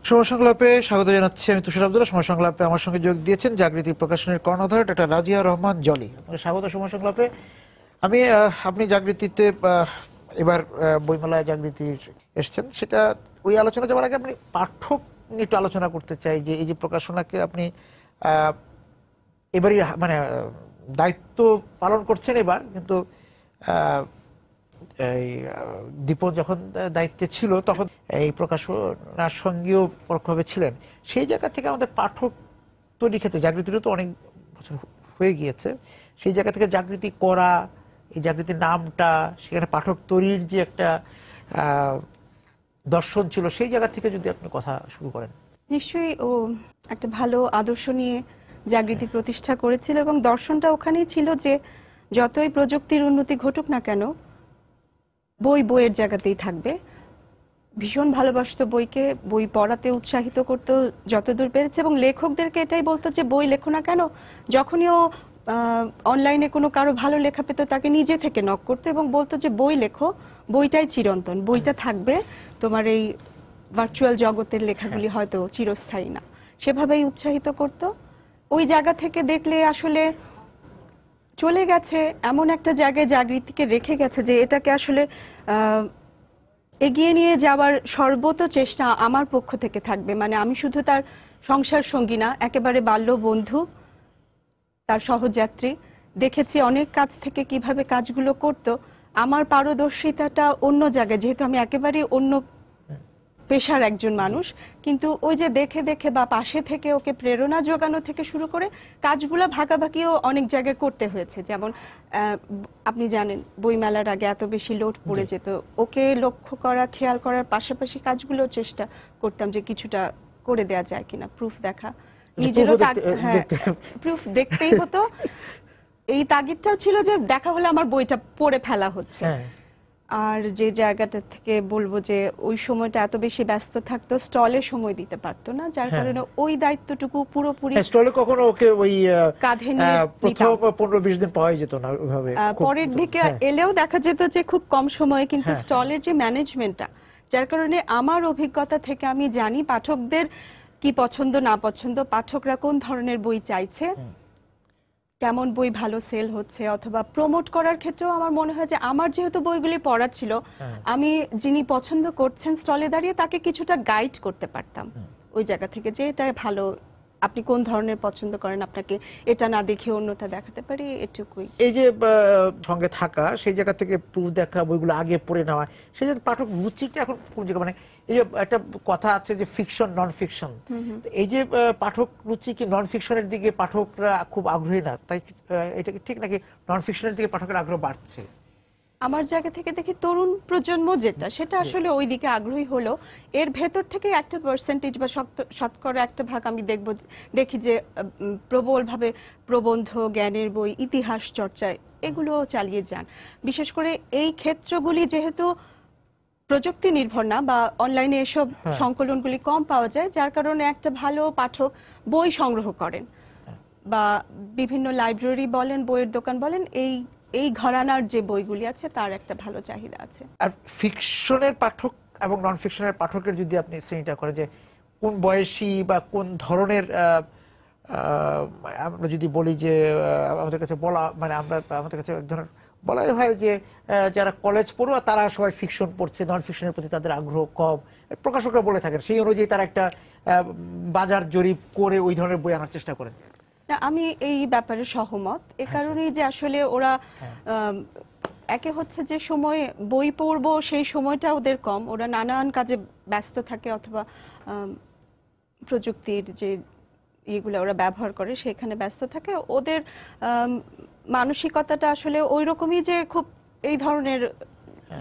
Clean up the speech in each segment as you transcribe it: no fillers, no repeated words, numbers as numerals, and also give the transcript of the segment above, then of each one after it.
সময় সংলাপে স্বাগত জানাচ্ছি। আমি তুষার আব্দুল্লাহ। সময় সংলাপে আমার সঙ্গে যোগ দিয়েছেন জাগৃতি প্রকাশনের কর্ণধার ডক্টর রাজিয়া রহমান জলি। স্বাগত সময় সংলাপে। আমি আপনি জাগৃতিতে এবার বইমেলায় জাগৃতির এসছেন, সেটা ওই আলোচনা যাওয়ার আগে আপনি পাঠক নিয়ে একটু আলোচনা করতে চাই যে এই যে প্রকাশনাকে আপনি এবারই মানে দায়িত্ব পালন করছেন এবার, কিন্তু এই দীপন যখন দায়িত্বে ছিল তখন এই প্রকাশনার সঙ্গেও পরোক্ষভাবে ছিলেন। সেই জায়গা থেকে আমাদের পাঠক তৈরি ক্ষেত্রে জাগৃতিরও তো অনেক বছর হয়ে গিয়েছে, সেই জায়গা থেকে জাগৃতি করা, এই জাগৃতির নামটা, সেখানে পাঠক তৈরির যে একটা দর্শন ছিল, সেই জায়গা থেকে যদি আপনি কথা শুরু করেন। নিশ্চয়ই ও একটা ভালো আদর্শ নিয়ে জাগৃতি প্রতিষ্ঠা করেছিল এবং দর্শনটা ওখানেই ছিল যে যতই প্রযুক্তির উন্নতি ঘটুক না কেন, বই বইয়ের জায়গাতেই থাকবে। ভীষণ ভালোবাসতো বইকে, বই পড়াতে উৎসাহিত করতো যতদূর পেরেছে এবং লেখকদেরকে এটাই বলতো যে বই লেখো না কেন। যখনই ও অনলাইনে কোনো কারো ভালো লেখা পেতো তাকে নিজে থেকে নক করতো এবং বলতো যে বই লেখো, বইটাই চিরন্তন, বইটা থাকবে, তোমার এই ভার্চুয়াল জগতের লেখাগুলি হয়তো চিরস্থায়ী না। সেভাবেই উৎসাহিত করত। ওই জায়গা থেকে দেখলে আসলে চলে গেছে এমন একটা জায়গায় জাগৃতিকে রেখে গেছে যে এটাকে আসলে এগিয়ে নিয়ে যাওয়ার সর্বত চেষ্টা আমার পক্ষ থেকে থাকবে। মানে আমি শুধু তার সংসার সঙ্গী না, একেবারে বাল্য বন্ধু, তার সহযাত্রী। দেখেছি অনেক কাজ থেকে কিভাবে কাজগুলো করতো। আমার পারদর্শিতাটা অন্য জায়গায়, যেহেতু আমি একেবারে অন্য পেশার একজন মানুষ, কিন্তু ওই যে দেখে দেখে বা পাশে থেকে ওকে প্রেরণা জোগানো থেকে শুরু করে কাজগুলো ভাগাভাগিও অনেক জায়গায় করতে হয়েছে। যেমন আপনি জানেন বইমেলার আগে এত বেশি লোড পড়ে যেত, ওকে লক্ষ্য করা, খেয়াল করার পাশাপাশি কাজগুলো চেষ্টা করতাম যে কিছুটা করে দেয়া যায় কিনা, প্রুফ দেখা, নিজেরও প্রুফ দেখতেই হতো। এই তাগিদটাও ছিল যে দেখা হলে আমার বইটা পড়ে ফেলা হচ্ছে। আর যে জায়গাটা থেকে বলবো যে ওই সময়টা এত বেশি ব্যস্ত থাকতো, স্টলে সময় দিতে পারতো না, যার কারণে ওই দায়িত্বটুকু পুরোপুরি স্টলে কখনো ওকে ওই কাঁধে নিয়ে প্রথম 15-20 দিন পাওয়া যেত না ওইভাবে। পরের দিকে এলেও দেখা যেত যে খুব কম সময়ে, কিন্তু স্টলের যে ম্যানেজমেন্টটা, যার কারণে আমার অভিজ্ঞতা থেকে আমি জানি পাঠকদের কি পছন্দ না পছন্দ, পাঠকরা কোন ধরনের বই চাইছে, কেমন বই ভালো সেল হচ্ছে, অথবা প্রমোট করার ক্ষেত্রেও আমার মনে হয় যে আমার যেহেতু বইগুলি পড়া ছিল, আমি যিনি পছন্দ করছেন স্টলে দাঁড়িয়ে তাকে কিছুটা গাইড করতে পারতাম ওই জায়গা থেকে যে এটা ভালো, আপনি কোন ধরনের পছন্দ করেন, আপনাকে এটা না দেখে অন্যটা দেখাতে পারি, এটুকুই। এই যে সঙ্গে থাকা, সেই জায়গা থেকে প্রুফ দেখা, বইগুলো আগে পড়ে নেওয়া, সেই যে পাঠক রুচিটা এখন কোন জায়গায়, মানে এই যে একটা কথা আছে যে ফিকশন নন ফিকশন, এই যে পাঠক রুচি কি নন ফিকশনের দিকে পাঠকরা খুব আগ্রহী না, তাই এটা কি ঠিক নাকি নন ফিকশনের দিকে পাঠকের আগ্রহ বাড়ছে? আমার জায়গা থেকে দেখি তরুণ প্রজন্ম যেটা, সেটা আসলে ওই দিকে আগ্রহী হলো। এর ভেতর থেকে একটা পার্সেন্টেজ বা শতকরা একটা ভাগ আমি দেখি যে প্রবলভাবে প্রবন্ধ, জ্ঞানের বই, ইতিহাস চর্চায় এগুলো চালিয়ে যান। বিশেষ করে এই ক্ষেত্রগুলি যেহেতু প্রযুক্তি নির্ভর না বা অনলাইনে এসব সংকলনগুলি কম পাওয়া যায়, যার কারণে একটা ভালো পাঠক বই সংগ্রহ করেন বা বিভিন্ন লাইব্রেরি বলেন, বইয়ের দোকান বলেন, এই ঘরানার যে বইগুলি আছে তার একটা ভালো চাহিদা আছে। আর ফিকশনের পাঠক এবং নন ফিকশনের পাঠকের যদি আপনি শ্রেণীটা করেন যে কোন বয়সী বা কোন ধরনের, আমরা যদি বলি যে আমাদের কাছে বলা, মানে আমাদের কাছে এক ধরনের বলাই হয় যে যারা কলেজ পড়ুয়া তারা সবাই ফিকশন পড়ছে, নন ফিকশনের প্রতি তাদের আগ্রহ কম, প্রকাশকরা বলে থাকেন, সেই অনুযায়ী তারা একটা বাজার জরিপ করে ওই ধরনের বই আনার চেষ্টা করেন। আমি এই ব্যাপারে সহমত, এ কারণেই যে আসলে ওরা একে হচ্ছে যে সময় বই পড়বো সেই সময়টা ওদের কম, ওরা নানান কাজে ব্যস্ত থাকে অথবা প্রযুক্তির যে এগুলো ওরা ব্যবহার করে সেখানে ব্যস্ত থাকে। ওদের মানসিকতাটা আসলে ওই রকমই যে খুব এই ধরনের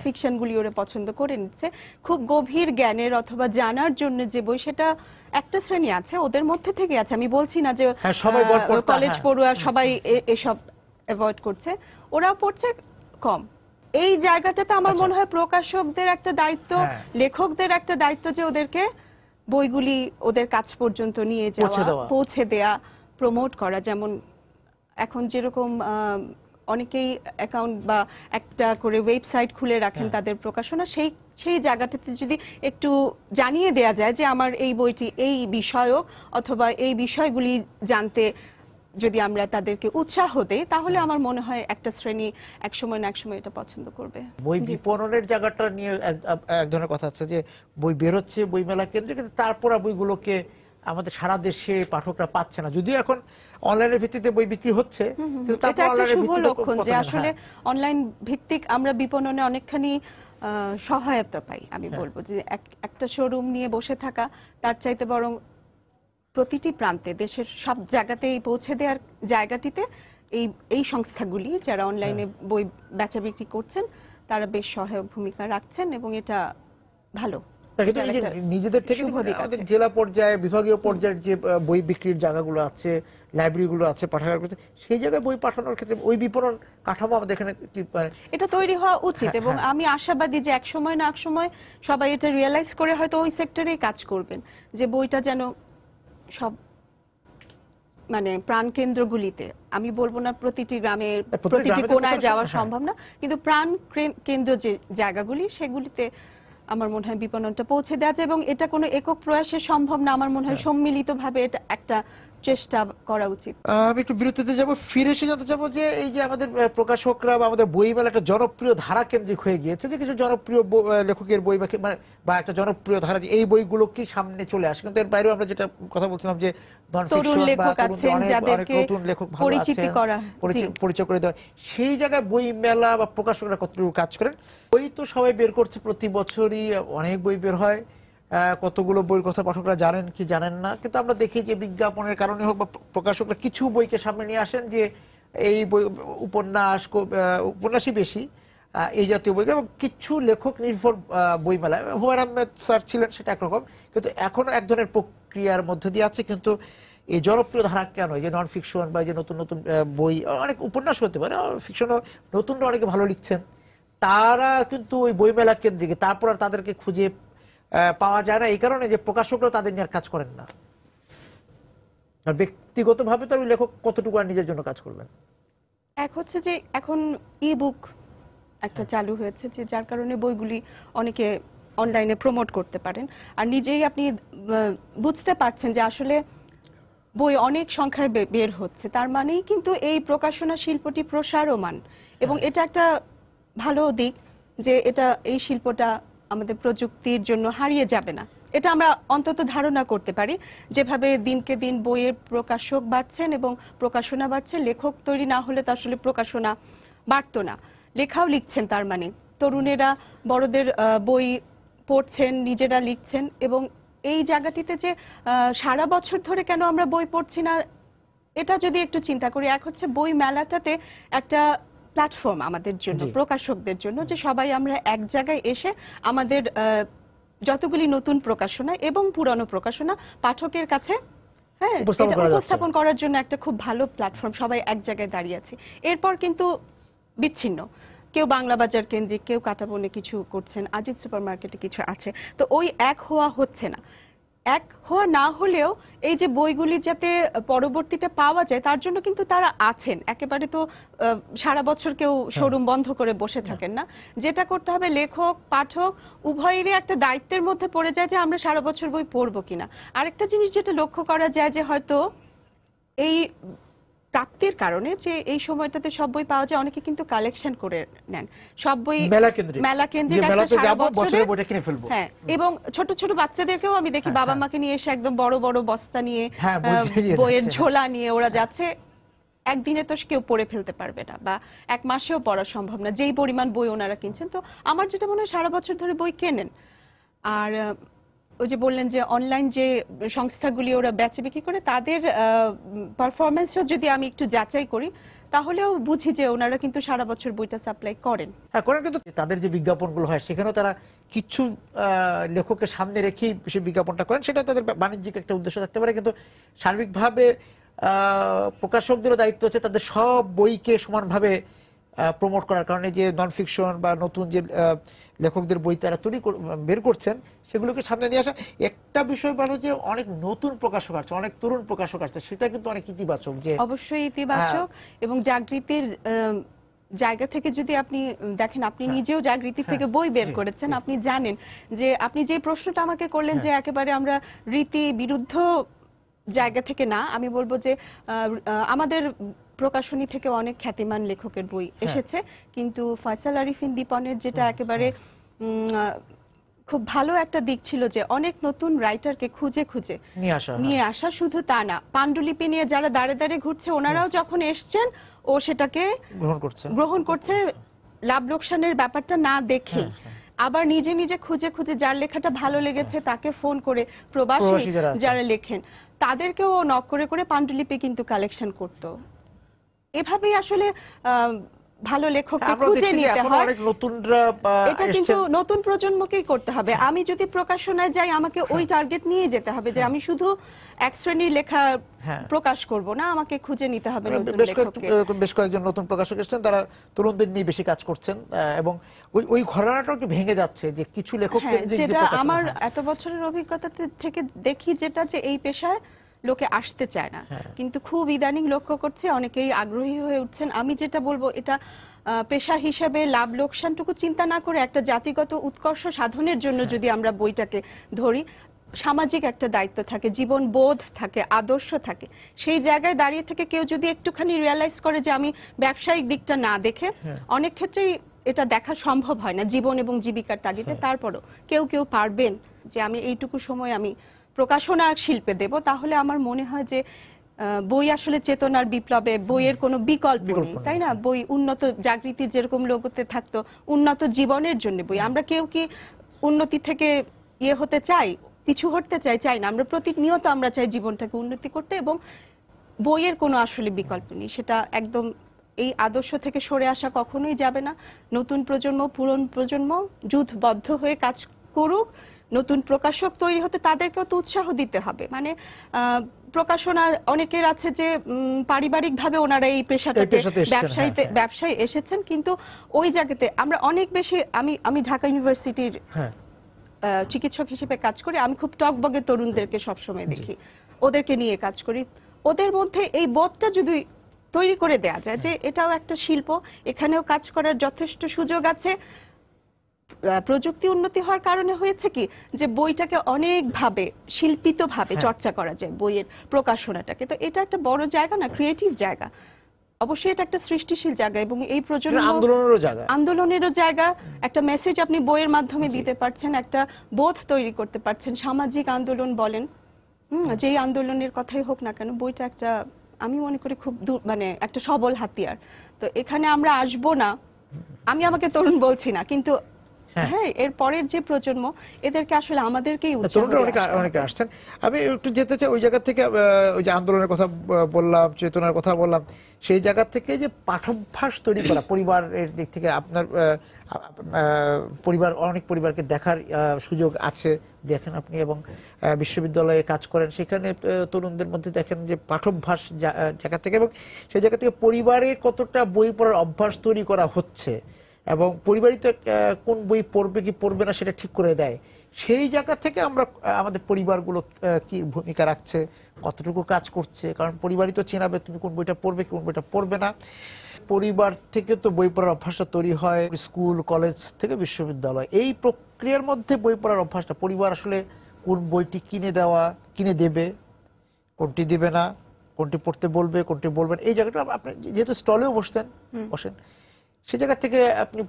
ফিকশনগুলি ওরা পছন্দ করে নিচ্ছে। খুব গভীর জ্ঞানের অথবা জানার জন্য যে বই, সেটা একটা শ্রেণী আছে, ওদের মধ্যে থেকে আছে। আমি বলছি না যে কলেজ পড়ুয়া সবাই এসব অ্যাভয়েড করছে, ওরাও পড়ছে কম। এই জায়গাটাতে আমার মনে হয় প্রকাশকদের একটা দায়িত্ব, লেখকদের একটা দায়িত্ব যে ওদেরকে বইগুলি ওদের কাছ পর্যন্ত নিয়ে যাওয়া, পৌঁছে দেয়া, প্রমোট করা। যেমন এখন যেরকম অনেকেই অ্যাকাউন্ট বা একটা করে ওয়েবসাইট খুলে রাখেন তাদের প্রকাশনা, সেই জায়গাটাতে যদি একটু জানিয়ে দেয়া যায় যে আমার এই বইটি এই বিষয়ক অথবা এই বিষয়গুলি জানতে যদি আমরা তাদেরকে উৎসাহ দেই, তাহলে আমার মনে হয় একটা শ্রেণী এক সময় না এক সময় এটা পছন্দ করবে। বই বিপণনের জায়গাটা নিয়ে এক ধরনের কথা আছে যে বই বেরোচ্ছে বই মেলা কেন্দ্রে, কিন্তু তারপর বইগুলোকে আমাদের সারা দেশে পাঠকরা পাচ্ছে না, যদিও এখন অনলাইনের ভিত্তিতে বই বিক্রি হচ্ছে, কিন্তু এটা একটা শুভ লক্ষণ যে আসলে অনলাইন ভিত্তিক আমরা বিপণনে অনেকখানি সহায়তা পাই। আমি বলবো যে একটা শোরুম নিয়ে বসে থাকা তার চাইতে বরং প্রতিটি প্রান্তে দেশের সব জায়গাতেই পৌঁছে দেওয়ার জায়গাটিতে এই সংস্থাগুলি যারা অনলাইনে বই বেচা বিক্রি করছেন তারা বেশ সহায়ক ভূমিকা রাখছেন এবং এটা ভালো। নিজেদের থেকে আমাদের জেলা পর্যায়ে বিভাগীয় পর্যায়ের যে বই বিক্রির জায়গাগুলো আছে, লাইব্রেরিগুলো আছে, পাঠাগারগুলো আছে, সেই জায়গায় বই পাঠানোর ক্ষেত্রে ওই বিপণন কাঠামো আমাদের এখানে এটা তৈরি হওয়া উচিত এবং আমি আশাবাদী যে এক সময় না এক সময় সবাই এটা রিয়েলাইজ করে হয়তো ওই সেক্টরেই কাজ করবেন, যে বইটা যেন সব মানে প্রাণ কেন্দ্রগুলিতে, আমি বলবো না প্রতিটি গ্রামে প্রতিটি কোণায় যাওয়া সম্ভব না, কিন্তু প্রাণ কেন্দ্র যে জায়গাগুলি সেগুলিতে আমার মনে হয় বিপণনটা পৌঁছে দেওয়া যায় এবং এটা কোনো একক প্রয়াসে সম্ভব না। আমার মনে হয় সম্মিলিতভাবে এটা একটা চেষ্টা করা উচিত। আমি একটু বিরতিতে যাব, ফিরে এসে জানতে চাবো যে এই যে আমাদের প্রকাশকরা বা আমাদের বই মেলা একটা জনপ্রিয় ধারা কেন্দ্রিক হয়ে গিয়েছে, যে কিছু জনপ্রিয় লেখকের বই বা একটা জনপ্রিয় ধারা, যে এই বইগুলো কি সামনে চলে আসে, কিন্তু এর বাইরেও আমরা যেটা কথা বলছিলাম যে তরুণ লেখক আছেন যাদেরকে নতুন লেখক ভালো পরিচিতি করা, পরিচয় করে দেওয়া, সেই জায়গায় বই মেলা বা প্রকাশকরা কতটুকু কাজ করেন? বই তো সবাই বের করছে, প্রতি বছরই অনেক বই বের হয়, কতগুলো বই কথা পাঠকরা জানেন কি জানেন না, কিন্তু আমরা দেখি যে বিজ্ঞাপনের কারণে হোক বা প্রকাশকরা কিছু বইকে সামনে নিয়ে আসেন যে এই বই উপন্যাসই বেশি এই জাতীয় বই, এবং কিছু লেখক নির্ভর বই মেলায় হুমায়ুন আহমেদ স্যার ছিলেন, সেটা একরকম, কিন্তু এখনো এক ধরনের প্রক্রিয়ার মধ্যে দিয়ে আছে। কিন্তু এই জনপ্রিয় ধারা কেন, এই যে নন ফিকশন বা যে নতুন নতুন বই, অনেক উপন্যাস হতে পারে, ফিকশনও নতুনরা অনেকে ভালো লিখছেন, তারা কিন্তু ওই বইমেলা কেন্দ্রিক, তারপর আর তাদেরকে খুঁজে পাওয়া যায় না, এই কারণে যে প্রকাশকরা তাদের নিয়ে কাজ করেন না। আর ব্যক্তিগতভাবে তো ওই লেখক কতটুকু আর নিজের জন্য কাজ করবেন। এক হচ্ছে যে এখন ই বুক একটা চালু হয়েছে, যে যার কারণে বইগুলি অনেকে অনলাইনে প্রমোট করতে পারেন, আর নিজেই আপনি বুঝতে পারছেন যে আসলে বই অনেক সংখ্যায় বের হচ্ছে, তার মানেই কিন্তু এই প্রকাশনা শিল্পটি প্রসারমান এবং এটা একটা ভালো দিক যে এটা এই শিল্পটা আমাদের প্রযুক্তির জন্য হারিয়ে যাবে না, এটা আমরা অন্তত ধারণা করতে পারি। যেভাবে দিনকে দিন বইয়ের প্রকাশক বাড়ছেন এবং প্রকাশনা বাড়ছে, লেখক তৈরি না হলে তো আসলে প্রকাশনা বাড়তো না। লেখাও লিখছেন, তার মানে তরুণেরা বড়দের বই পড়ছেন, নিজেরা লিখছেন, এবং এই জায়গাটিতে যে সারা বছর ধরে কেন আমরা বই পড়ছি না, এটা যদি একটু চিন্তা করি। এক হচ্ছে বই মেলাটাতে একটা প্ল্যাটফর্ম আমাদের জন্য, প্রকাশকদের জন্য, যে সবাই আমরা এক জায়গায় এসে আমাদের যতগুলি নতুন প্রকাশনা এবং পুরনো প্রকাশনা পাঠকের কাছে উপস্থাপন করার জন্য একটা খুব ভালো প্ল্যাটফর্ম, সবাই এক জায়গায় দাঁড়িয়ে আছি। এরপর কিন্তু বিচ্ছিন্ন, কেউ বাংলা বাজার কেন্দ্রিক, কেউ কাঁটাবনে কিছু করছেন, আজিজ সুপার মার্কেটে কিছু আছে, তো ওই এক হওয়া হচ্ছে না। এক হওয়া না হলেও এই যে বইগুলি যাতে পরবর্তীতে পাওয়া যায় তার জন্য কিন্তু তারা আছেন, একেবারে তো সারা বছর কেউ শোরুম বন্ধ করে বসে থাকেন না। যেটা করতে হবে, লেখক পাঠক উভয়েরই একটা দায়িত্বের মধ্যে পড়ে যায় যে আমরা সারা বছর বই পড়বো কিনা। আরেকটা জিনিস যেটা লক্ষ্য করা যায় যে হয়তো এই প্রাপ্তির কারণে যে এই সময়টাতে সব বই পাওয়া যায়, অনেকে কিন্তু কালেকশন করে নেন সব বই, মেলা কেন্দ্রিক হ্যাঁ, এবং ছোট ছোট বাচ্চাদেরকেও আমি দেখি বাবা মাকে নিয়ে এসে একদম বড় বড় বস্তা নিয়ে বইয়ের ঝোলা নিয়ে ওরা যাচ্ছে। একদিনে তো কেউ পড়ে ফেলতে পারবে না, বা এক মাসেও পড়া সম্ভব না যেই পরিমাণ বই ওনারা কিনছেন। তো আমার যেটা মনে হয় সারা বছর ধরে বই কেনেন। আর ওই যে বললেন যে অনলাইন যে সংস্থাগুলি ওরা বেচে বিক্রি করে, তাদের পারফরমেন্সও যদি আমি একটু যাচাই করি তাহলেও বুঝি যে ওনারা কিন্তু সারা বছর বইটা সাপ্লাই করেন। হ্যাঁ করেন, কিন্তু তাদের যে বিজ্ঞাপনগুলো হয় সেখানেও তারা কিছু লেখকের সামনে রেখেই সে বিজ্ঞাপনটা করেন, সেটা তাদের বাণিজ্যিক একটা উদ্দেশ্য থাকতে পারে, কিন্তু সার্বিকভাবে প্রকাশকদেরও দায়িত্ব হচ্ছে তাদের সব বইকে সমানভাবে প্রমোট করার কারণে, যে নন ফিকশন বা নতুন যে লেখকদের বই তারা বের করছেন সেগুলোকে সামনে নিয়ে আসা। একটা বিষয় ভালো যে অনেক নতুন প্রকাশক আসছে, অনেক তরুণ প্রকাশক আসছে, সেটা কিন্তু অনেক ইতিবাচক, যে অবশ্যই ইতিবাচক। এবং জাগৃতির জায়গা থেকে যদি আপনি দেখেন, আপনি হ্যাঁ। নিজেও জাগৃতি হ্যাঁ, থেকে বই বের জি, করেছেন, জি। আপনি জানেন যে আপনি যে প্রশ্নটা আমাকে করলেন যে হ্যাঁ। একেবারে আমরা রীতি বিরুদ্ধ জায়গা থেকে না, আমি বলবো যে আমাদের প্রকাশনী থেকে অনেক খ্যাতিমান লেখকের বই হ্যাঁ। এসেছে, কিন্তু ফয়সাল আরিফিন দীপনের যেটা একেবারে খুব ভালো একটা দিক ছিল যে অনেক নতুন রাইটারকে খুঁজে খুঁজে নিয়ে আসা। আসা, শুধু তা না, পাণ্ডুলিপি নিয়ে যারা দাঁড়ে দাঁড়ে ঘুরছে ওনারাও যখন এসছেন ও সেটাকে গ্রহণ করছে লাভ লোকসানের ব্যাপারটা না দেখে। হ্যাঁ, হ্যাঁ। আবার নিজে নিজে খুঁজে খুঁজে যার লেখাটা ভালো লেগেছে তাকে ফোন করে, প্রবাসী প্রবাসী যারা আছেন। যারা লেখেন তাদেরকেও নক করে করে পাণ্ডুলিপি কিন্তু কালেকশন করতো। এভাবেই আসলে ভালো লেখককে আমরা খুঁজে দেখছি যে নিতে এখন হয়। অনেক নতুনরা এটা কিন্তু নতুন প্রজন্মকেই করতে হবে। আমি যদি প্রকাশনায় যাই আমাকে ওই টার্গেট নিয়ে যেতে হবে যে আমি শুধু এক শ্রেণীর লেখা হ্যাঁ। প্রকাশ করব না, আমাকে খুঁজে নিতে হবে নতুন লেখককে। বেশ কয়েকজন নতুন প্রকাশক এসেছেন, তারা তরুণদের নিয়ে বেশি কাজ করছেন, এবং ওই ঘরানাটা একটু ভেঙে যাচ্ছে যে কিছু লেখক হ্যাঁ, যেটা আমার এত বছরের অভিজ্ঞতা থেকে দেখি, যেটা যে এই পেশায় লোকে আসতে চায় না, কিন্তু খুব ইদানিং লক্ষ্য করছে অনেকেই আগ্রহী হয়ে উঠছেন। আমি যেটা বলবো, এটা পেশা হিসেবে লাভ লোকসানটুকু চিন্তা না করে একটা জাতিগত উৎকর্ষ সাধনের জন্য যদি আমরা বইটাকে ধরি, সামাজিক একটা দায়িত্ব থাকে, জীবন বোধ থাকে, আদর্শ থাকে, সেই জায়গায় দাঁড়িয়ে থেকে কেউ যদি একটুখানি রিয়ালাইজ করে যে আমি ব্যবসায়িক দিকটা না দেখে, অনেক ক্ষেত্রেই এটা দেখা সম্ভব হয় না জীবন এবং জীবিকার তাগিদে, তারপরও কেউ কেউ পারবেন যে আমি এইটুকু সময় আমি প্রকাশনা শিল্পে দেব, তাহলে আমার মনে হয় যে বই আসলে চেতনার বিপ্লবে বইয়ের কোনো বিকল্প নেই, তাই না? বই উন্নত জাগৃতির যেরকম লোগোতে থাকতো উন্নত জীবনের জন্য বই। আমরা কেউ কি উন্নতি থেকে হতে চাই, পিছু হটতে চাই না। আমরা প্রতিনিয়ত আমরা চাই জীবনটাকে উন্নতি করতে, এবং বইয়ের কোনো আসলে বিকল্প নেই। সেটা একদম এই আদর্শ থেকে সরে আসা কখনোই যাবে না। নতুন প্রজন্ম, পুরনো প্রজন্ম যুথবদ্ধ হয়ে কাজ করুক, নতুন প্রকাশক তৈরি হতে তাদেরকেও তো উৎসাহ দিতে হবে। মানে প্রকাশনা অনেকের আছে যে পারিবারিকভাবে ওনারা এই পেশাটাতে ব্যবসায় এসেছেন, কিন্তু ওই জায়গাতে আমরা অনেক বেশি, আমি ঢাকা ইউনিভার্সিটির চিকিৎসক হিসেবে কাজ করি, আমি খুব টকবগে তরুণদেরকে সবসময় দেখি, ওদেরকে নিয়ে কাজ করি। ওদের মধ্যে এই বোধটা যদি তৈরি করে দেয়া যায় যে এটাও একটা শিল্প, এখানেও কাজ করার যথেষ্ট সুযোগ আছে। প্রযুক্তি উন্নতি হওয়ার কারণে হয়েছে কি যে বইটাকে অনেকভাবে শিল্পিতভাবে চর্চা করা যায়, বইয়ের প্রকাশনাটাকে। তো এটা একটা বড় জায়গা না, ক্রিয়েটিভ জায়গা, অবশ্যই এটা একটা সৃষ্টিশীল জায়গা, এবং এই প্রজন্ম আন্দোলনেরও জায়গা। একটা মেসেজ আপনি বইয়ের মাধ্যমে দিতে পারছেন, একটা বোধ তৈরি করতে পারছেন। সামাজিক আন্দোলন বলেন, যেই আন্দোলনের কথাই হোক না কেন, বইটা একটা, আমি মনে করি খুব মানে একটা সবল হাতিয়ার। তো এখানে আমরা আসবো না, আমি আমাকে তরুণ বলছি না, কিন্তু হ্যাঁ, এর পরের যে প্রজন্ম, এদেরকে আসলে আমাদেরকেই অনেকে আসছেন। আমি একটু যেতে চাই ওই জায়গা থেকে, ওই যে আন্দোলনের কথা বললাম, চেতনার কথা বললাম, সেই জায়গা থেকে যে পাঠভ্যাস তৈরি করা পরিবারের দিক থেকে, আপনার অনেক পরিবারকে দেখার সুযোগ আছে, দেখেন আপনি, এবং বিশ্ববিদ্যালয়ে কাজ করেন, সেখানে তরুণদের মধ্যে দেখেন যে পাঠভ্যাস জায়গা থেকে, এবং সেই জায়গা থেকে পরিবারে কতটা বই পড়ার অভ্যাস তৈরি করা হচ্ছে, এবং পরিবারই তো কোন বই পড়বে কি পড়বে না সেটা ঠিক করে দেয়। সেই জায়গা থেকে আমরা আমাদের পরিবারগুলো কি ভূমিকা রাখছে, কতটুকু কাজ করছে, কারণ পরিবারই তো চেনাবে তুমি কোন বইটা পড়বে কোন বইটা পড়বে না। পরিবার থেকে তো বই পড়ার অভ্যাসটা তৈরি হয়, স্কুল কলেজ থেকে বিশ্ববিদ্যালয়, এই প্রক্রিয়ার মধ্যে বই পড়ার অভ্যাসটা পরিবার আসলে কোন বইটি কিনে দেবে, কোনটি দেবে না, কোনটি পড়তে বলবে কোনটি বলবেন, এই জায়গাটা আপনি যেহেতু স্টলেও বসেন, সেই জায়গা থেকে আপনি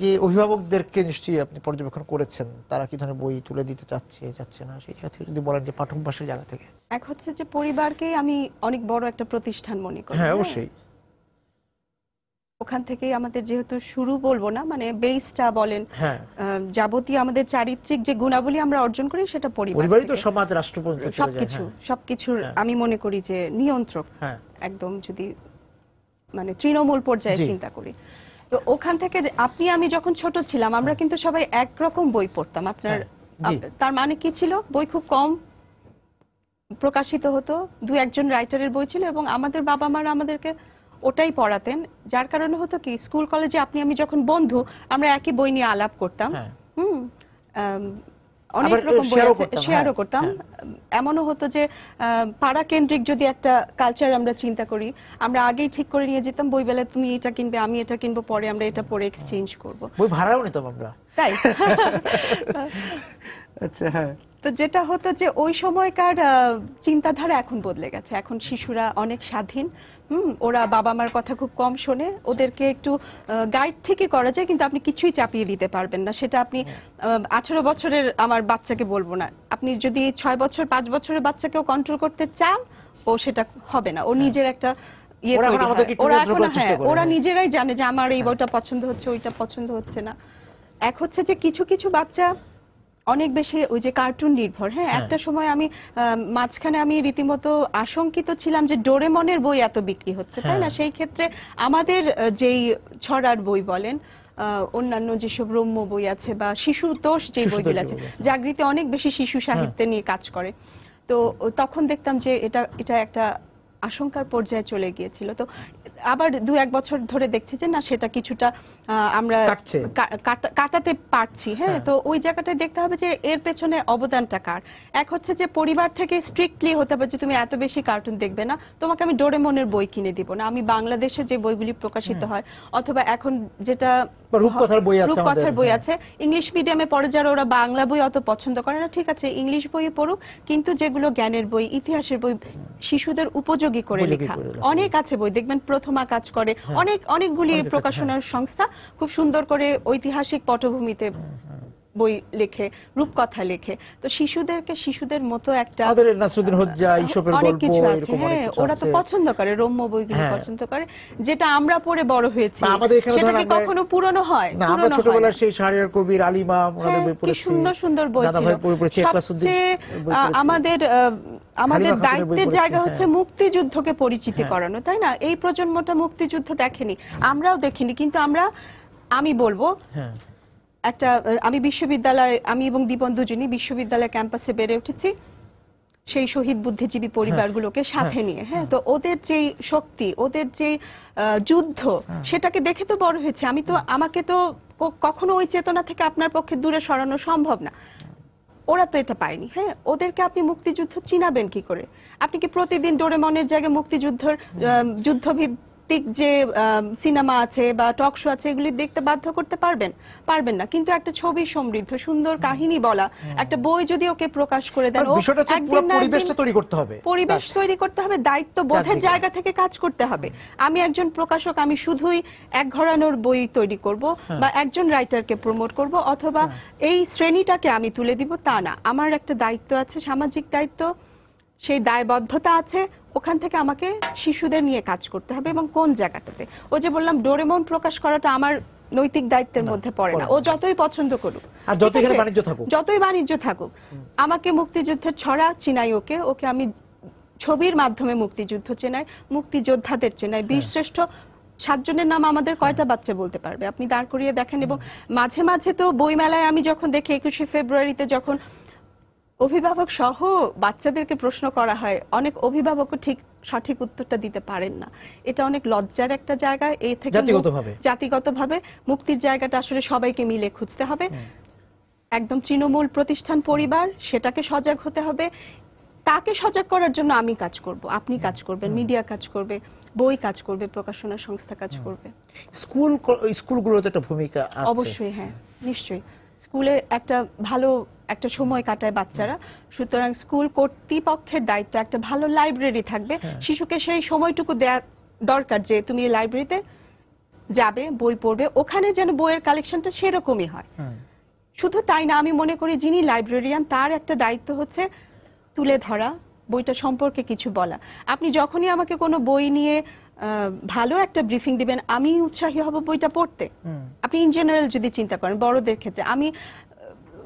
যে অভিভাবকদেরকে নিশ্চয়ই আপনি পর্যবেক্ষণ করেছেন, তারা কি ধরনের বই তুলে দিতে চাচ্ছে না, সেই জায়গা থেকে যদি বলেন যে পাঠভ্যাসের জায়গা থেকে। এক হচ্ছে যে পরিবারকেই আমি অনেক বড় একটা প্রতিষ্ঠান মনে করি। হ্যাঁ, অবশ্যই। ওখান থেকেই আমাদের যেহেতু শুরু, বলবো না, মানে বেসটা বলেন, যাবতীয় আমাদের চারিত্রিক যে গুণাবলী আমরা অর্জন করি সেটা পরিবারই তো সমাজ রাষ্ট্র পর্যন্ত সবকিছুর আমি মনে করি যে নিয়ন্ত্রক, একদম যদি মানে তৃণমূল পর্যায়ে চিন্তা করি। তো ওখান থেকে আমি যখন ছোট ছিলাম, আমরা কিন্তু সবাই একরকম বই পড়তাম। তার মানে কি ছিল, বই খুব কম প্রকাশিত হতো, দু একজন রাইটারের বই ছিল, এবং আমাদের বাবা মারা আমাদেরকে ওটাই পড়াতেন। যার কারণে হতো কি, স্কুল কলেজে আমি যখন বন্ধু, আমরা একই বই নিয়ে আলাপ করতাম। অনেক আবার রকম বই শেয়ারও আছে, করতাম, শেয়ারও হ্যাঁ, করতাম। হ্যাঁ। এমনও হতো যে পাড়া কেন্দ্রিক যদি একটা কালচার আমরা চিন্তা করি, আমরা আগেই ঠিক করে নিয়ে যেতাম বই বেলায় তুমি এটা কিনবে, আমি এটা কিনবো, পরে আমরা এটা পরে এক্সচেঞ্জ করব। বই ভাড়াও নিতাম আমরা। তাই আচ্ছা, হ্যাঁ। তো যেটা হতো যে ওই সময়কার চিন্তাধারা এখন বদলে গেছে। এখন শিশুরা অনেক স্বাধীন, ওরা বাবা মার কথা খুব কম শোনে। ওদেরকে একটু গাইড ঠিকই করা যায়, কিন্তু আপনি কিছুই চাপিয়ে দিতে পারবেন না। সেটা আপনি 18 বছরের আমার বাচ্চাকে বলবো না, আপনি যদি 6 বছর 5 বছরের বাচ্চাকেও কন্ট্রোল করতে চান, ও সেটা হবে না। ও নিজের একটা ইয়ে ওরা এখন তৈরি হয়। আমাদেরকে একটু ওরা নিয়ন্ত্রণ এখন করার চেষ্টা করে, ওরা হ্যাঁ। নিজেরাই জানে যে আমার এই বইটা পছন্দ হচ্ছে, ওইটা পছন্দ হচ্ছে না। এক হচ্ছে যে কিছু কিছু বাচ্চা অনেক বেশি ওই যে কার্টুন নির্ভর। হ্যাঁ, একটা সময় আমি মাঝখানে আমি রীতিমতো আশঙ্কিত ছিলাম যে ডোরেমনের বই এত বিক্রি হচ্ছে, তাই না? সেই ক্ষেত্রে আমাদের যেই ছড়ার বই বলেন, অন্যান্য যেসব রম্য বই আছে বা শিশুতোষ যে বইগুলো আছে, জাগৃতি অনেক বেশি শিশু সাহিত্য নিয়ে কাজ করে। তো তখন দেখতাম যে এটা এটা একটা আশঙ্কার পর্যায়ে চলে গিয়েছিল। তো আবার 2-1 বছর ধরে দেখছি যে না, সেটা কিছুটা আমরা কাটাতে পারছি। হ্যাঁ, তো ওই জায়গাটায় দেখতে হবে যে এর পেছনে অবদানটা কার। এক হচ্ছে যে পরিবার থেকে স্ট্রিক্টলি হতে হবে যে তুমি এত বেশি কার্টুন দেখবে না, তোমাকে আমি ডোরেমনের বই কিনে দিব না। আমি বাংলাদেশে যে বইগুলি প্রকাশিত হয়, অথবা এখন যেটা রূপকথার বই আছে, ইংলিশ মিডিয়ামে পড়ে যারা, ওরা বাংলা বই অত পছন্দ করে না, ঠিক আছে ইংলিশ বই পড়ুক, কিন্তু যেগুলো জ্ঞানের বই, ইতিহাসের বই, শিশুদের উপযোগী করে লেখা অনেক আছে বই, দেখবেন প্রথমা কাজ করে, অনেকগুলি প্রকাশনার সংস্থা খুব সুন্দর করে ঐতিহাসিক পটভূমিতে বই লেখে, রূপকথা লেখে। তো শিশুদেরকে শিশুদের মতো একটা অনেক কিছু আছে। হ্যাঁ, ওরা তো পছন্দ করে, রম্য বইগুলো পছন্দ করে, যেটা আমরা পড়ে বড় হয়েছি। সেটা কি কখনো পুরনো হয়? আমরা ছোটবেলায় সেই শাহরিয়ার কবির, আলিমা, ওনাদের বই পড়েছি, সুন্দর সুন্দর বই ছিল। সবচেয়ে আমাদের দায়িত্বের জায়গা হচ্ছে মুক্তিযুদ্ধকে পরিচিতি করানো, তাই না? এই প্রজন্মটা মুক্তিযুদ্ধ দেখেনি, আমরাও দেখিনি, কিন্তু আমি বলবো আমি বিশ্ববিদ্যালয়, আমি এবং দীপন দুজনই বিশ্ববিদ্যালয় ক্যাম্পাসে বেড়ে উঠেছি সেই শহীদ বুদ্ধিজীবী পরিবারগুলোকে সাথে নিয়ে। হ্যাঁ, তো ওদের যেই শক্তি, ওদের যেই যুদ্ধ, সেটাকে দেখে তো বড় হয়েছে। আমাকে তো কখনো ওই চেতনা থেকে আপনার পক্ষে দূরে সরানো সম্ভব না। ওরা তো এটা পায়নি। হ্যাঁ, ওদেরকে আপনি মুক্তিযুদ্ধ চিনাবেন কি করে? আপনি কি প্রতিদিন ডোরেমনের জায়গায় মুক্তিযুদ্ধের যুদ্ধভিত্তিক যে সিনেমা আছে বা টক শো আছে, এগুলি দেখতে বাধ্য করতে পারবেন না। কিন্তু একটা ছবি সমৃদ্ধ সুন্দর কাহিনী বলা একটা বই যদি ওকে প্রকাশ করে দেন, পরিবেশটা তৈরি করতে হবে, পরিবেশ তৈরি করতে হবে, দায়িত্ব বোধের জায়গা থেকে কাজ করতে হবে। আমি একজন প্রকাশক, আমি শুধুই এক ঘরানোর বই তৈরি করব বা একজন রাইটারকে প্রমোট করব অথবা এই শ্রেণীটাকে আমি তুলে দিব, তা না। আমার একটা দায়িত্ব আছে, সামাজিক দায়িত্ব, সেই দায়বদ্ধতা আছে। ওখান থেকে আমাকে শিশুদের নিয়ে কাজ করতে হবে। এবং কোন জায়গাটাতে, ও যে বললাম ডোরেমন প্রকাশ করাটা আমার নৈতিক দায়িত্বের মধ্যে পড়ে না। ও যতই পছন্দ করুক, আর যতই বাণিজ্য থাকুক, আমাকে মুক্তিযুদ্ধের ছড়া চিনাই, ওকে আমি ছবির মাধ্যমে মুক্তিযুদ্ধ চেনাই, মুক্তিযোদ্ধাদের চেনাই। বীরশ্রেষ্ঠ 7 জনের নাম আমাদের কয়টা বাচ্চা বলতে পারবে? আপনি দাঁড় করিয়ে দেখেন। এবং মাঝে মাঝে তো বইমেলায় আমি যখন দেখি 21শে ফেব্রুয়ারিতে যখন অভিভাবক সহ বাচ্চাদেরকে প্রশ্ন করা হয়, অনেক অভিভাবকও ঠিক সঠিক উত্তরটা দিতে পারেন না। এটা অনেক লজ্জার একটা জায়গা। এই থেকে জাতিগতভাবে মুক্তির জায়গাটা আসলে সবাইকে মিলে খুঁজতে হবে। একদম তৃণমূল প্রতিষ্ঠান পরিবার, সেটাকে সজাগ হতে হবে। তাকে সজাগ করার জন্য আমি কাজ করব, আপনি কাজ করবেন, মিডিয়া কাজ করবে, বই কাজ করবে, প্রকাশনা সংস্থা কাজ করবে। স্কুলগুলোতে একটা ভূমিকা আছে অবশ্যই। হ্যাঁ, নিশ্চয়ই। স্কুলে ভালো একটা সময় কাটায় বাচ্চারা, সুতরাং স্কুল কর্তৃপক্ষের দায়িত্ব একটা ভালো লাইব্রেরি থাকবে। শিশুকে সেই সময়টুকু দেয়া দরকার যে তুমি লাইব্রেরিতে যাবে, বই পড়বে, ওখানে যেন বইয়ের কালেকশনটা সেরকমই হয়। শুধু তাই না, আমি মনে করি যিনি লাইব্রেরিয়ান তার একটা দায়িত্ব হচ্ছে তুলে ধরা, বইটা সম্পর্কে কিছু বলা। আপনি যখনই আমাকে কোনো বই নিয়ে ভালো একটা ব্রিফিং দিবেন, আমি উৎসাহী হব বইটা পড়তে। আপনি ইন জেনারেল যদি চিন্তা করেন, বড়দের ক্ষেত্রে আমি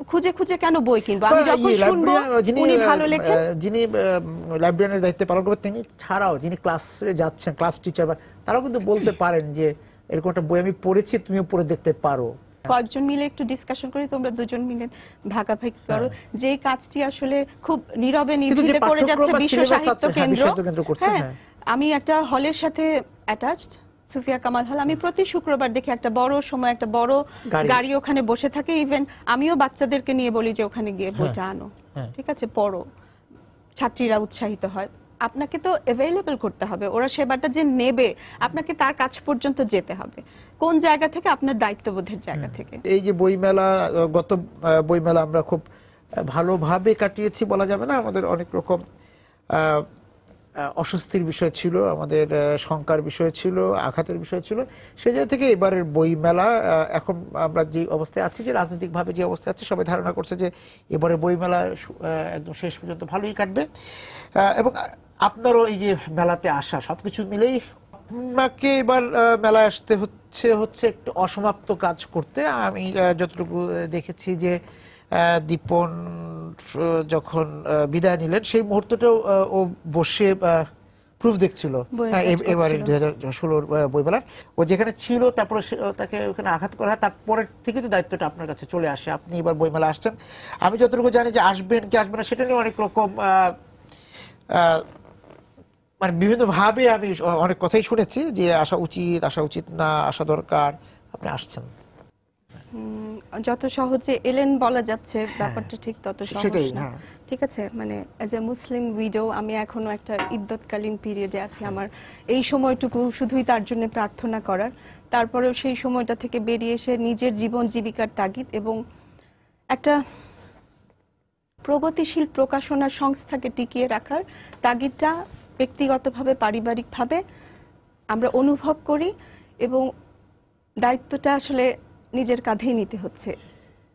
খুঁজে খুঁজে কেন বই কিনবো? আমি যখন শুনবো উনি ভালো লেখেন, যিনি লাইব্রেরিয়ানের দায়িত্ব পালন করবেন, তিনি ছাড়াও যিনি ক্লাসে যাচ্ছেন, ক্লাস টিচার, তারাও কিন্তু বলতে পারেন যে এরকম একটা বই আমি পড়েছি, তুমিও পড়ে দেখতে পারো। কয়েকজন মিলে একটু ডিসকাশন করি, তোমরা দুজন মিলে ভাগাভাগি করো। যে কাজটি আসলে খুব নীরবে নিভৃতে করে যাচ্ছে বিশ্ব সাহিত্য কেন্দ্র। হ্যাঁ, আমি একটা হলের সাথে অ্যাটাচড, সুফিয়া কামাল হল, আমি প্রতি শুক্রবার দেখি একটা বড় সময় একটা বড় গাড়ি ওখানে বসে থাকে। ইভেন আমিও বাচ্চাদেরকে নিয়ে বলি যে ওখানে গিয়ে বইটা আনো, ঠিক আছে, পড়ো, ছাত্রীরা উৎসাহিত হয়। আপনাকে তো অ্যাভেলেবল করতে হবে, ওরা সেবাটা যে নেবে আপনাকে তার কাছ পর্যন্ত যেতে হবে। কোন জায়গা থেকে? আপনার দায়িত্ববোধের জায়গা থেকে। এই যে বইমেলা, গত বইমেলা আমরা খুব ভালোভাবে কাটিয়েছি বলা যাবে না, আমাদের অনেক রকম অস্বস্তির বিষয় ছিল, আমাদের শঙ্কার বিষয় ছিল, আঘাতের বিষয় ছিল। সেই জায়গা থেকে এবারের বইমেলা, এখন আমরা যে অবস্থায় আছি, যে রাজনৈতিকভাবে যে অবস্থায় আছে, সবাই ধারণা করছে যে এবারে বইমেলা একদম শেষ পর্যন্ত ভালোই কাটবে। এবং আপনারও এই যে মেলাতে আসা, সবকিছু মিলেই আপনাকে এবার মেলায় আসতে হচ্ছে একটু অসমাপ্ত কাজ করতে। আমি যতটুকু দেখেছি যে দীপন যখন বিদায় নিলেন, সেই মুহূর্তটাও ও বসে প্রুফ দেখছিল এবারে 2016 বইমেলার। ও যেখানে ছিল, তারপরে তাকে ওখানে আঘাত করা হয়, তারপরের থেকে তো দায়িত্বটা আপনার কাছে চলে আসে। আপনি এবার বইমেলা আসছেন, আমি যতটুকু জানি যে আসবেন কি আসবেন না সেটা নিয়ে অনেক রকম মানে বিভিন্ন ভাবে আমি অনেক কথাই শুনেছি যে আসা উচিত না, আসা দরকার। আপনি আসছেন, যত সহজে এলেন বলা যাচ্ছে, ব্যাপারটা ঠিক তত সহজ না। ঠিক আছে, মানে অ্যাজ এ মুসলিম উইডো আমি এখনো একটা ইদ্যতকালীন পিরিয়ডে আছি। আমার এই সময়টুকু শুধুই তার জন্য প্রার্থনা করার, তারপরেও সেই সময়টা থেকে বেরিয়ে এসে নিজের জীবন জীবিকার তাগিদ এবং একটা প্রগতিশীল প্রকাশনার সংস্থাকে টিকিয়ে রাখার তাগিদটা ব্যক্তিগতভাবে, পারিবারিকভাবে আমরা অনুভব করি, এবং দায়িত্বটা আসলে নিজের কাঁধেই নিতে হচ্ছে।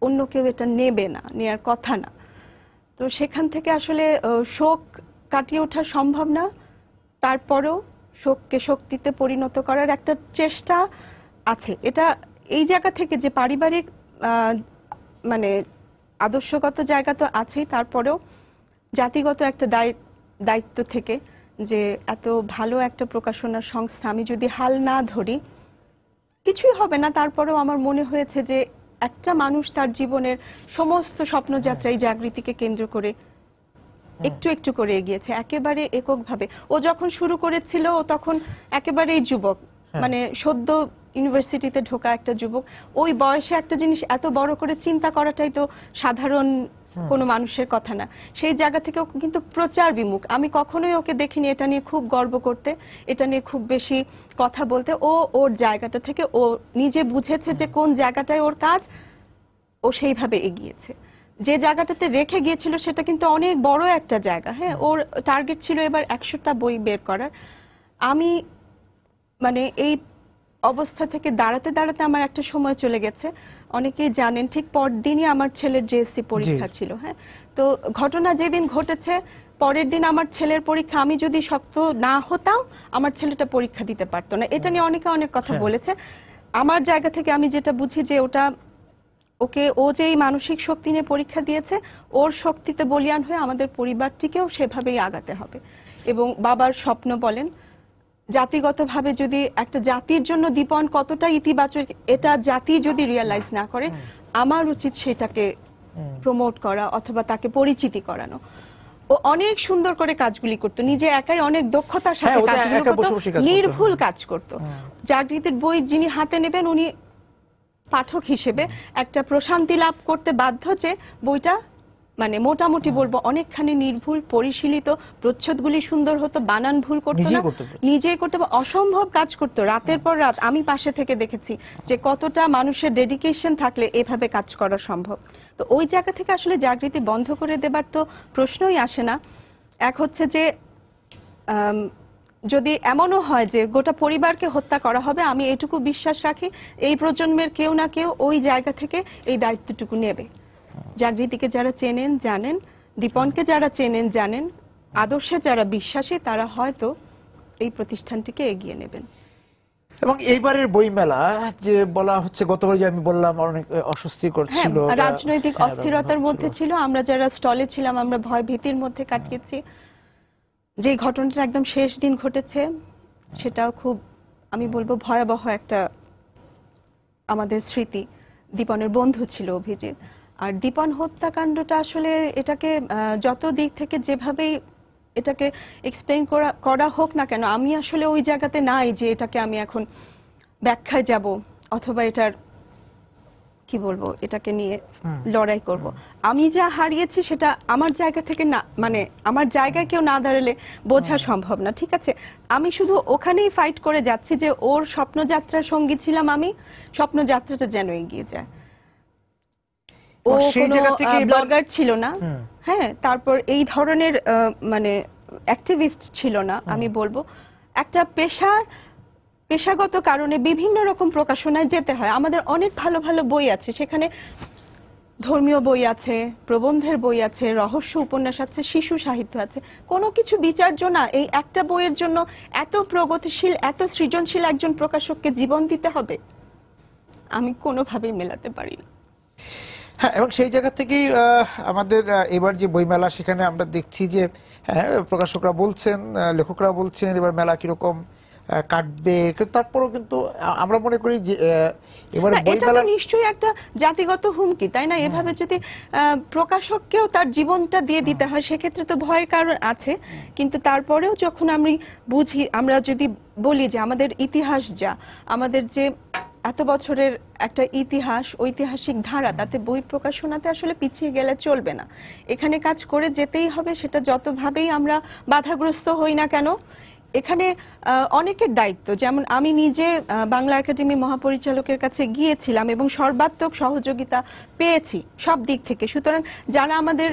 অন্য কেউ এটা নেবে না, নেয়ার কথা না। তো সেখান থেকে আসলে শোক কাটিয়ে ওঠা সম্ভব না, তারপরেও শোককে শক্তিতে পরিণত করার একটা চেষ্টা আছে। এটা এই জায়গা থেকে যে পারিবারিক মানে আদর্শগত জায়গা তো আছেই, তারপরেও জাতিগত একটা দায়িত্ব থেকে যে এত ভালো একটা প্রকাশনার সংস্থা আমি যদি হাল না ধরি কিছুই হবে না। তারপরেও আমার মনে হয়েছে যে একটা মানুষ তার জীবনের সমস্ত স্বপ্নযাত্রা এই জাগৃতিকে কেন্দ্র করে একটু একটু করে এগিয়েছে, একেবারে এককভাবে। ও যখন শুরু করেছিল ও তখন একেবারেই যুবক, মানে সদ্য ইউনিভার্সিটিতে ঢোকা একটা যুবক। ওই বয়সে একটা জিনিস এত বড় করে চিন্তা করাটাই তো সাধারণ কোনো মানুষের কথা না। সেই জায়গা থেকে ও কিন্তু প্রচার বিমুখ। আমি কখনোই ওকে দেখিনি এটা নিয়ে খুব গর্ব করতে, এটা নিয়ে খুব বেশি কথা বলতে। ওর জায়গাটা থেকে ও নিজে বুঝেছে যে কোন জায়গাটায় ওর কাজ, ও সেইভাবে এগিয়েছে। যে জায়গাটাতে রেখে গিয়েছিল সেটা কিন্তু অনেক বড় একটা জায়গা। হ্যাঁ, ওর টার্গেট ছিল এবার 100টা বই বের করার। আমি মানে এই অবস্থা থেকে দাঁড়াতে দাঁড়াতে আমার একটা সময় চলে গেছে। অনেকেই জানেন ঠিক পরদিনই আমার ছেলের জেএসসি পরীক্ষা ছিল। হ্যাঁ, তো ঘটনা যেদিন ঘটেছে পরের দিন আমার ছেলের পরীক্ষা, আমি যদি শক্ত না হতাম আমার ছেলেটা পরীক্ষা দিতে পারতো না। এটা নিয়ে অনেকে অনেক কথা বলেছে। আমার জায়গা থেকে আমি যেটা বুঝি যে ও যে এই মানসিক শক্তি নিয়ে পরীক্ষা দিয়েছে, ওর শক্তিতে বলিয়ান হয়ে আমাদের পরিবারটিকেও সেভাবেই আগাতে হবে। এবং বাবার স্বপ্ন বলেন, জাতিগতভাবে যদি একটা জাতির জন্য দীপন কতটা ইতিবাচক এটা জাতি যদি রিয়ালাইজ না করে, আমার উচিত সেটাকে প্রমোট করা অথবা তাকে পরিচিতি করানো। ও অনেক সুন্দর করে কাজগুলি করতো, নিজে একাই অনেক দক্ষতার সাথে কাজগুলো করতো, নির্ভুল কাজ করতো। জাগৃতির বই যিনি হাতে নেবেন উনি পাঠক হিসেবে একটা প্রশান্তি লাভ করতে বাধ্য যে বইটা মানে মোটামুটি বলবো অনেকখানি নির্ভুল, পরিশীলিত, প্রচ্ছদগুলি সুন্দর হতো, বানান ভুল করতো না, নিজেই করতে, অসম্ভব কাজ করতো রাতের পর রাত। আমি পাশে থেকে দেখেছি যে কতটা মানুষের ডেডিকেশন থাকলে এভাবে কাজ করা সম্ভব। তো ওই জায়গা থেকে আসলে জাগৃতি বন্ধ করে দেবার তো প্রশ্নই আসে না। এক হচ্ছে যে যদি এমনও হয় যে গোটা পরিবারকে হত্যা করা হবে, আমি এটুকু বিশ্বাস রাখি এই প্রজন্মের কেউ না কেউ ওই জায়গা থেকে এই দায়িত্বটুকু নেবে। জাগৃতিকে যারা চেনেন জানেন, দীপনকে যারা চেনেন জানেন, আদর্শে যারা বিশ্বাসী তারা হয়তো এই প্রতিষ্ঠানটিকে এগিয়ে নেবেন। এবং এইবারের বইমেলা যে বলা হচ্ছে, গতবার যে আমি বললাম অনেক অস্বস্তিকর ছিল, রাজনৈতিক অস্থিরতার মধ্যে ছিল, আমরা যারা স্টলে ছিলাম আমরা ভয় ভীতির মধ্যে কাটিয়েছি। যে ঘটনাটা একদম শেষ দিন ঘটেছে সেটাও খুব আমি বলবো ভয়াবহ একটা আমাদের স্মৃতি। দীপনের বন্ধু ছিল অভিজিৎ। আর দীপন হত্যাকাণ্ডটা আসলে এটাকে যত দিক থেকে যেভাবেই এটাকে এক্সপ্লেইন করা হোক না কেন, আমি আসলে ওই জায়গাতে নাই যে এটাকে আমি এখন ব্যাখ্যায় যাব অথবা এটার কি বলবো, এটাকে নিয়ে লড়াই করব। আমি যা হারিয়েছি সেটা আমার জায়গা থেকে না, মানে আমার জায়গায় কেউ না দাঁড়ালে বোঝা সম্ভব না, ঠিক আছে? আমি শুধু ওখানেই ফাইট করে যাচ্ছি যে ওর স্বপ্নযাত্রার সঙ্গী ছিলাম আমি, স্বপ্নযাত্রাটা যেন এগিয়ে যায়। ও কোনো ব্লগার ছিল না, হ্যাঁ, তারপর এই ধরনের মানে অ্যাক্টিভিস্ট ছিল না। আমি বলবো একটা পেশাগত কারণে বিভিন্ন রকম প্রকাশনায় যেতে হয়। আমাদের অনেক ভালো ভালো বই আছে, সেখানে ধর্মীয় বই আছে, প্রবন্ধের বই আছে, রহস্য উপন্যাস আছে, শিশু সাহিত্য আছে। কোনো কিছু বিচার্য না এই একটা বইয়ের জন্য এত প্রগতিশীল, এত সৃজনশীল একজন প্রকাশককে জীবন দিতে হবে, আমি কোনোভাবেই মেলাতে পারি না। হ্যাঁ, এবং সেই জায়গা থেকেই আমাদের এবার যে বইমেলা, সেখানে আমরা দেখছি যে প্রকাশকরা বলছেন, লেখকরা বলছেন এবার মেলা কিরকম কাটবে, কিন্তু তারপরেও কিন্তু আমরা মনে করি যে এবার বইমেলা নিশ্চয়ই একটা জাতিগত হুমকি, তাই না? এভাবে যদি প্রকাশককেও তার জীবনটা দিয়ে দিতে হয়, সেক্ষেত্রে তো ভয়ের কারণ আছে। কিন্তু তারপরেও যখন আমি বুঝি, আমরা যদি বলি যে আমাদের ইতিহাস যা, আমাদের যে এত বছরের একটা ইতিহাস, ঐতিহাসিক ধারা, তাতে বই প্রকাশনাতে আসলে পিছিয়ে গেলে চলবে না। এখানে কাজ করে যেতেই হবে, সেটা যতভাবেই আমরা বাধাগ্রস্ত হই না কেন। এখানে অনেকের দায়িত্ব, যেমন আমি নিজে বাংলা একাডেমি মহাপরিচালকের কাছে গিয়েছিলাম এবং সর্বাত্মক সহযোগিতা পেয়েছি সব দিক থেকে। সুতরাং যারা আমাদের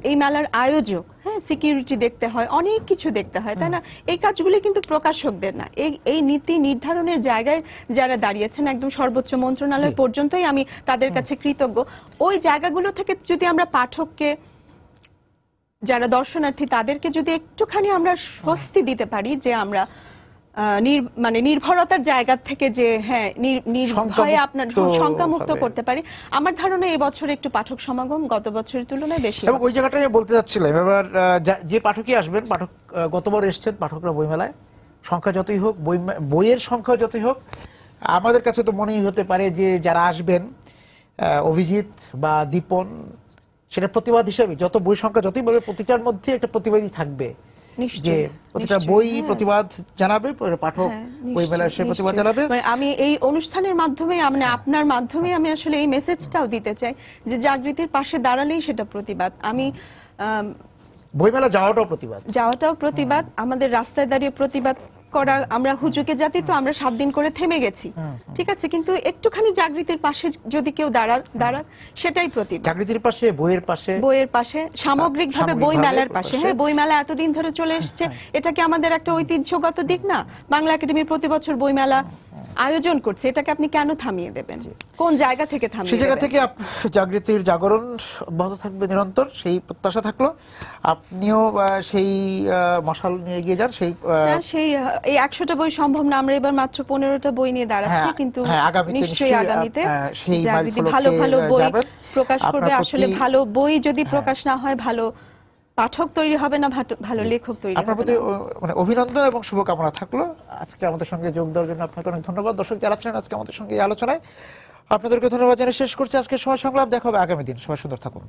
এই মেলার আয়োজক, হ্যাঁ, সিকিউরিটি দেখতে হয়, অনেক কিছু দেখতে হয়, তাই না? এই কাজগুলি কিন্তু প্রকাশকদের না। এই নীতি নির্ধারণের জায়গায় যারা দাঁড়িয়েছেন, একদম সর্বোচ্চ মন্ত্রণালয় পর্যন্তই আমি তাদের কাছে কৃতজ্ঞ। ওই জায়গাগুলো থেকে যদি আমরা পাঠককে, যারা দর্শনার্থী, তাদেরকে যদি একটুখানি আমরা স্বস্তি দিতে পারি যে আমরা মানে নির্ভরতার জায়গা থেকে যে হ্যাঁ নির্ভয়ে আপনার শঙ্কামুক্ত করতে পারি, আমার ধারণা এই বছর একটু পাঠক সমাগম গত বছরের তুলনায় বেশি। এবং ওই জায়গাটা আমি বলতে যাচ্ছিলাম, এবার যে পাঠকই আসবেন, পাঠক গতবার এসছেন পাঠকরা বইমেলায়, সংখ্যা যতই হোক, বইয়ের সংখ্যা যতই হোক, আমাদের কাছে তো মনেই হতে পারে যে যারা আসবেন, অভিজিৎ বা দীপন, সেটা প্রতিবাদ হিসেবে যত বই সংখ্যা যতই বলবে, প্রতিটার মধ্যে একটা প্রতিবাদী থাকবে, যে প্রতিটা বই প্রতিবাদ জানাবে, পাঠক বই মেলায় সে প্রতিবাদ জানাবে। আমি এই অনুষ্ঠানের মাধ্যমে, মানে আপনার মাধ্যমে আমি আসলে এই মেসেজটাও দিতে চাই যে জাগৃতির পাশে দাঁড়ালেই সেটা প্রতিবাদ। আমি বইমেলা যাওয়াটাও প্রতিবাদ, আমাদের রাস্তায় দাঁড়িয়ে প্রতিবাদ করা, আমরা হুজুকে জাতি তো আমরা 7 দিন করে থেমে গেছি, ঠিক আছে, কিন্তু একটুখানি জাগৃতির পাশে যদি কেউ দাঁড়াক সেটাই প্রতিবাদ। জাগৃতির পাশে, বইয়ের পাশে, সামগ্রিকভাবে বই মেলার পাশে। হ্যাঁ, বই মেলা এতদিন ধরে চলে এসছে, এটা কি আমাদের একটা ঐতিহ্যগত দিক না? বাংলা একাডেমি প্রতি বছর বই মেলা আয়োজন করছে, এটাকে আপনি কেন থামিয়ে দেবেন? কোন জায়গা থেকে থামিয়ে দেবেন? সেই জায়গা থেকে জাগৃতির জাগরণ অব্যাহত থাকবে নিরন্তর, সেই প্রত্যাশা থাকলো। আপনিও সেই মশাল নিয়ে এগিয়ে যান। সেই এই 100টা বই সম্ভব না, আমরা এবার মাত্র 15টা বই নিয়ে দাঁড়াচ্ছি, কিন্তু নিশ্চয়ই আগামীতে জাগৃতি ভালো ভালো বই প্রকাশ করবে। আসলে ভালো বই যদি প্রকাশ না হয়, ভালো পাঠক তৈরি হবে না, ভালো লেখক তৈরি হবে না। আপনার প্রতি মানে অভিনন্দন এবং শুভকামনা থাকলো। আজকে আমাদের সঙ্গে যোগ দেওয়ার জন্য আপনাকে অনেক ধন্যবাদ। দর্শক যারা ছিলেন আজকে আমাদের সঙ্গে এই আলোচনায়, আপনাদেরকে ধন্যবাদ জানিয়ে শেষ করছি আজকের সময় সংলাপ। দেখা হবে আগামী দিন। সবাই সুন্দর থাকুন।